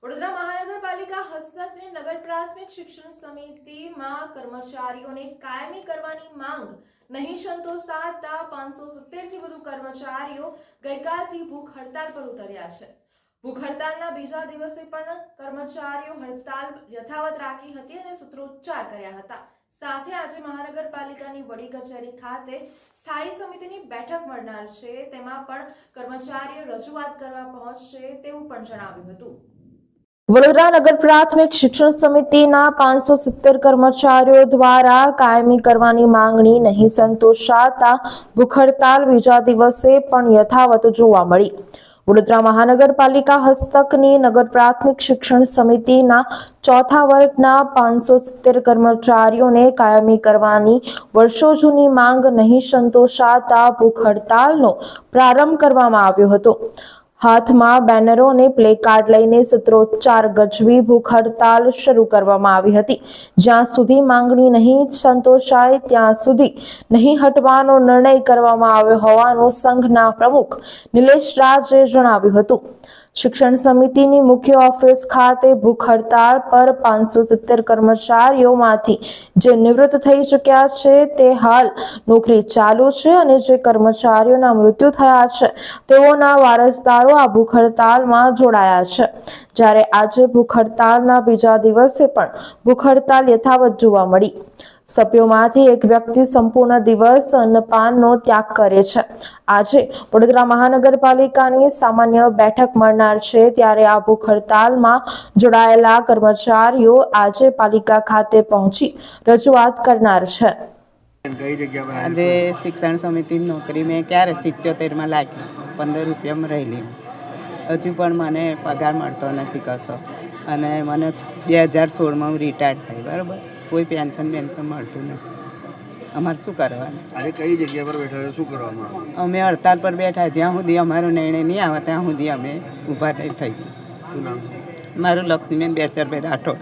વડોદરા મહાનગરપાલિકા હસ્તકની નગર પ્રાથમિક શિક્ષણ સમિતિમાં કર્મચારીઓને કાયમી કરવાની માંગ નહીં સંતોષાતા 570 થી વધુ કર્મચારીઓ ગઈકાલથી ભૂખ હડતાલ પર ઉતર્યા છે। ભૂખ હડતાલના બીજા દિવસે પણ કર્મચારીઓ હડતાલ યથાવત રાખી હતી અને સૂત્રોચ્ચાર કર્યા હતા। સાથે આજે મહાનગરપાલિકાની વડી કચેરી ખાતે સ્થાયી સમિતિની બેઠક મળનાર છે, તેમાં પણ કર્મચારીઓ રજૂઆત કરવા પહોંચશે તેવું પણ જણાવ્યું હતું। વડોદરા નગર પ્રાથમિક શિક્ષણ સમિતિના 570 કર્મચારીઓ દ્વારા કાયમી કરવાની માંગણી નહીં સંતોષાતા ભૂખ હડતાલ બીજા દિવસે પણ યથાવત જોવા મળી। વડોદરા મહાનગરપાલિકા હસ્તકની નગર પ્રાથમિક શિક્ષણ સમિતિના ચોથા વર્ગના 570 કર્મચારીઓને કાયમી કરવાની વર્ષો જૂની માંગ નહીં સંતોષાતા ભૂખ હડતાલનો પ્રારંભ કરવામાં આવ્યો હતો। હાથમાં બેનરો અને પ્લેકાર્ડ લઈને સૂત્રોચ્ચાર ગજવી ભૂખ હડતાલ શરૂ કરવામાં આવી હતી। જ્યાં સુધી માંગણી નહીં સંતોષાય ત્યાં સુધી નહીં હટવાનો નિર્ણય કરવામાં આવ્યો હોવાનું સંઘના પ્રમુખ નિલેશ રાજે જણાવ્યું હતું। શિક્ષણ સમિતિની મુખ્ય ઓફિસ ખાતે ભૂખ હડતાલ પર 570 કર્મચારીઓમાંથી જે નિવૃત્ત થઈ ચૂક્યા છે તે હાલ નોકરી ચાલુ છે અને જે કર્મચારીઓના મૃત્યુ થયા છે તેઓના વારસદારો આ ભૂખ હડતાલમાં જોડાયા છે। જ્યારે આજે ભૂખ હડતાલના બીજા દિવસે પણ ભૂખ હડતાલ યથાવત જોવા મળી। સભ્યોમાંથી એક વ્યક્તિ સંપૂર્ણ દિવસ અન્નપાનનો ત્યાગ કરે છે। આજે વડોદરા મહાનગરપાલિકાની સામાન્ય બેઠક મળનાર છે, ત્યારે આ ભૂખ હડતાલમાં જોડાયેલા કર્મચારીઓ આજે પાલિકા ખાતે પહોંચી રજૂઆત કરનાર છે। આજે શિક્ષણ સમિતિની નોકરી મેં ક્યારે 77માં લાગી, 15 રૂપિયામાં રહેલી। હજુ પણ મને પગાર મળતો નથી કશો, અને મને 2016માં હું રિટાયર્ડ થઈ, બરાબર। કોઈ પેન્શન મળતું નથી। અમારે શું કરવાનું? આજે કઈ જગ્યા પર બેઠા છો? શું કરવામાં આવે? અમે હડતાલ પર બેઠા, જ્યાં સુધી અમારો નિર્ણય નહીં આવે ત્યાં સુધી અમે ઊભા નહીં થઈ। શું નામ છે? મારું લક્ષ્મીબેન બેચરભાઈ રાઠોડ।